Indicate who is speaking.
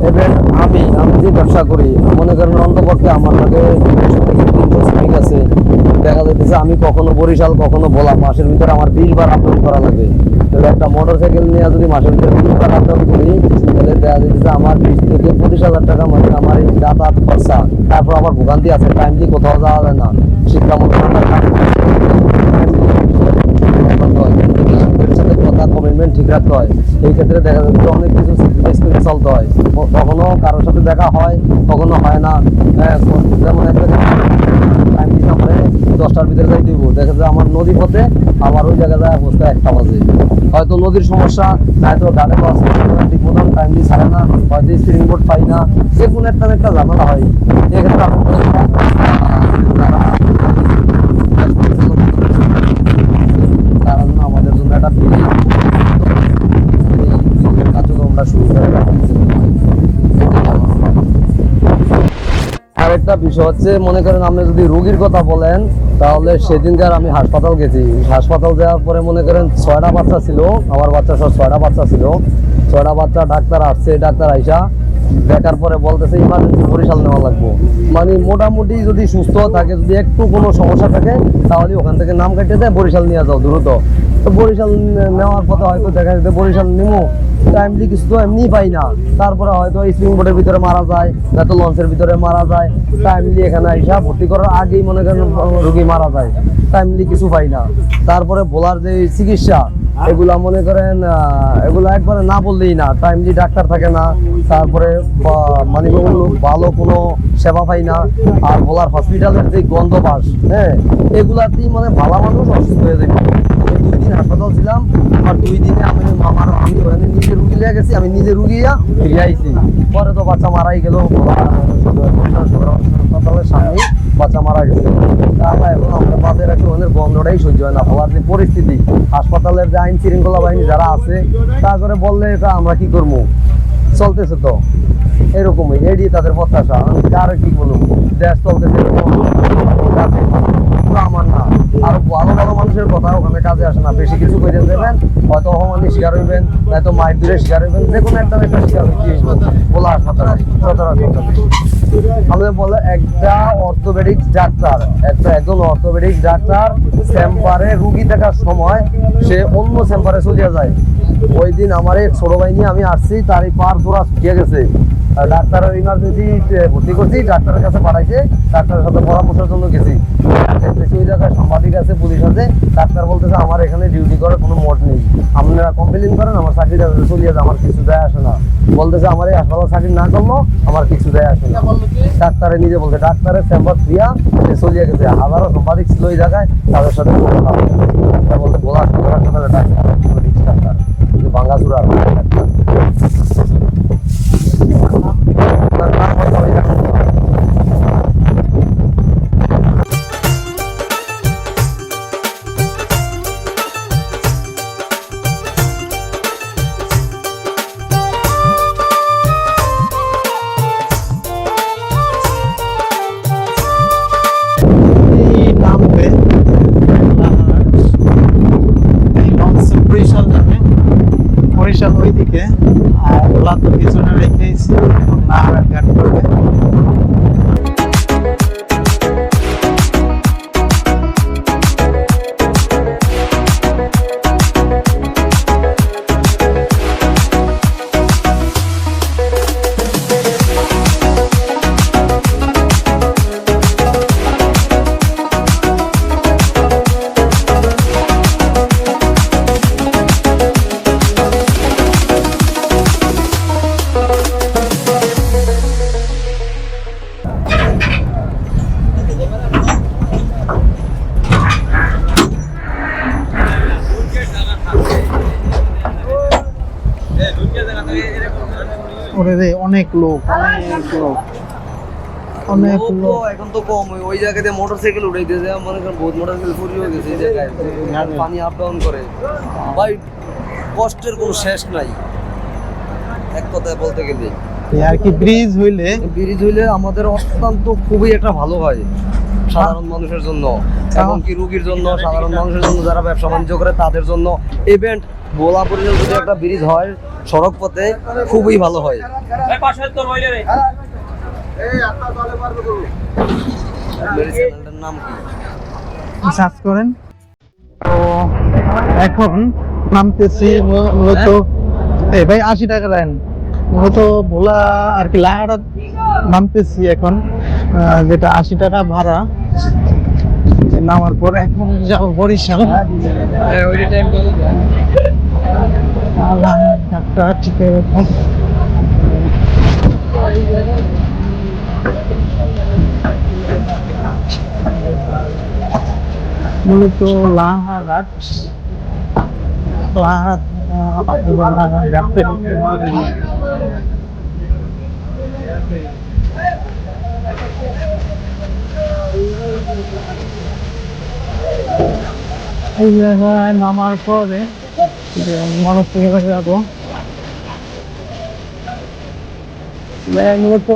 Speaker 1: এবার আমি যে ব্যবসা করি, মনে করেন অন্তপক্ষে আমার লাগে 200 থেকে 300 শ্রমিক আছে। দেখা যাইতেছে আমি কখনো বরিশাল কখনো ভোলা, মাসের ভিতরে আমার 20 বার আপলোড করা লাগে। তাহলে একটা মোটর সাইকেল নিয়ে যদি মাসের ভিতরে 20 বার আপলোড করি, তাহলে দেখা যাইতেছে আমার 20 থেকে 25,000 টাকা মানে আমার এই যাতায়াত খরচা। তারপর আমার ভোগান্তি আছে, টাইমলি কোথাও যাওয়া যায় না, শিক্ষা মন্ত্রণালয়ের সাথে কথা কমিটমেন্ট ঠিক রাখতে হয়। এই ক্ষেত্রে দেখা যাচ্ছে অনেক কিছু স্যাক্রিফাইস করে চলতে হয়। কখনো কারোর সাথে দেখা হয়, কখনো হয় না। যেমন একটা টাইম দিতে আমার 10টার ভিতরে যাই দিব, দেখা যায় আমার নদী পথে আবার ওই জায়গায় যায় অবস্থা 1টা বাজে। হয়তো নদীর সমস্যা, হয়তো গাড়ি বাস ঠিক মতন টাইম দিয়ে ছাড়ে না, হয়তো স্প্রিং বোর্ড পাই না, যে কোনো একটা ঝামেলা হয়। এক্ষেত্রে আমি তারা যেন আমাদের জন্য একটা কার্যক্রমটা শুরু করে। আরেকটা বিষয় হচ্ছে, মনে করেন আপনি যদি রোগীর কথা বলেন, তাহলে সেদিনকার আমি হাসপাতাল গেছি। হাসপাতাল যাওয়ার পরে মনে করেন 6টা বাচ্চা ছিল, আমার বাচ্চা সব 6টা বাচ্চা ছিল। 6টা বাচ্চা ডাক্তার আসছে, ডাক্তার আইসা দেখার পরে বলতেছে ইমার্জেন্সি বরিশাল নেওয়া লাগবে। মানে মোটামুটি যদি সুস্থ থাকে, যদি একটু কোনো সমস্যা থাকে, তাহলে ওখান থেকে নাম কাটিয়ে দেয় বরিশাল নিয়ে যাও দ্রুত। তো বরিশাল নেওয়ার পথে হয়তো দেখা যেতে বরিশাল নিমো, টাইমলি কিছু তো এমনি পাই না। তারপরে হয়তো স্প্রিং বোর্ডের ভিতরে মারা যায়, নয়তো লঞ্চের ভিতরে মারা যায়। টাইমলি এখানে আইসা ভর্তি করার আগেই মনে করেন রোগী মারা যায়, টাইমলি কিছু পাই না। তারপরে বলার যে চিকিৎসা, এগুলা মনে করেন এগুলা একবারে না বললেই না, টাইমলি ডাক্তার থাকে না। তারপরে মানে ভালো কোনো সেবা পাই না। আর বলার হসপিটালের যে গন্ধ বাস, হ্যাঁ, এগুলাতেই মানে ভালো মানুষ অসুস্থ হয়ে যাবে। 2 দিন হাসপাতাল ছিলাম, আর 2 দিনে আমি ওখানে নিজে রুগী লিয়ে গেছি, আমি নিজে রুগিয়া ফিরে আইছি। পরে তো বাচ্চা মারাই গেল, হাসপাতালের সামনে বাচ্চা মারা গেছে। তারপর এখন আমাদের বাসের একটু গন্ধটাই সহ্য হয় না। বলার যে পরিস্থিতি, হাসপাতালের যে আইন শৃঙ্খলা বাহিনী যারা আছে, তা করে বললে এটা আমরা কি করবো, চলতেছে তো এরকমই, এড়িয়ে তাদের প্রত্যাশা। আমি কার কি বলবো, দেশ চলতেছে আমার না। আর ভালো ভালো মানুষের কথা ওখানে কাজে আসে না। বেশি কিছু করে দেবেন, হয়তো অপমানের শিকার হইবেন, নয়তো মায়ের দূরে শিকার হইবেন, যে কোনো একটা শিকার কি বলা হাসপাতালে আমাদের বলে একটা অর্থোপেডিক্স ডাক্তার, একজন অর্থোপেডিক্স ডাক্তার চেম্বারে রুগী দেখার সময় সে অন্য চেম্বারে চলিয়া যায়। ওই দিন আমার এক ছোট ভাই নিয়ে আমি আসছি, তারই পার জোড়া শুকিয়ে গেছে। ডাক্তার ইমার্জেন্সি ভর্তি করছি, ডাক্তারের কাছে পাঠাইছে, ডাক্তারের সাথে পরামর্শের জন্য গেছি। ওই জায়গায় সাংবাদিক আছে, পুলিশ আছে। ডাক্তার বলতেছে আমার এখানে ডিউটি করার কোনো মোড নেই, আপনারা কমপ্লেন করেন, আমার চাকরিটা চলিয়ে যায়, আমার কিছু দেয় আসে না। বলতেছে আমার এই হাসপাতাল চাকরি না করলো আমার কিছু দেয় আসে না। ডাক্তারে নিজে বলছে, ডাক্তারের চেম্বার ফ্রিয়া চলিয়ে গেছে। হাজারো সাংবাদিক ছিল ওই জায়গায়, তাদের সাথে বলতে বলা হাসপাতালের ডাক্তার ডাক্তার ভাঙ্গাচুরার ডাক্তার।
Speaker 2: বরিশাল ওইদিকে, আর ওলা তো পিছনে রেখেছি, নাহার ঘাট করবে। অনেক লোক, অনেক লোক
Speaker 1: এখন তো কম। ওই জায়গাতে মোটরসাইকেল উঠাইতে যায়, মনে করেন বহুত মোটরসাইকেল চুরি হয়ে গেছে এই জায়গায়, পানি আপ ডাউন করে। ভাই কষ্টের কোনো শেষ নাই এক কথায় বলতে গেলে।
Speaker 2: আর কি ব্রিজ হইলে
Speaker 1: আমাদের অত্যন্ত খুবই একটা ভালো হয় সাধারণ মানুষের জন্য, এমনকি রুগীর জন্য, সাধারণ মানুষের জন্য, যারা ব্যবসা বাণিজ্য করে তাদের জন্য। ইভেন্ট ভোলা পরিষদ যদি একটা ব্রিজ হয়, সড়ক পথে খুবই ভালো হয়। আপনার এই চ্যানেলটার নাম কি?
Speaker 2: সার্চ করেন। তো এখন নামতেছি মূলত এই ভাই 80 টাকা দেন মূলত ভোলা আর কি লাহারা নামতেছি এখন, যেটা 80 টাকা ভাড়া। নামার পর এখন যাবো বরিশাল। একটা ঠিক এখন মূলত লাহারাত এই জায়গায় নামার পরে মানুষ থেকে যাবো মূলত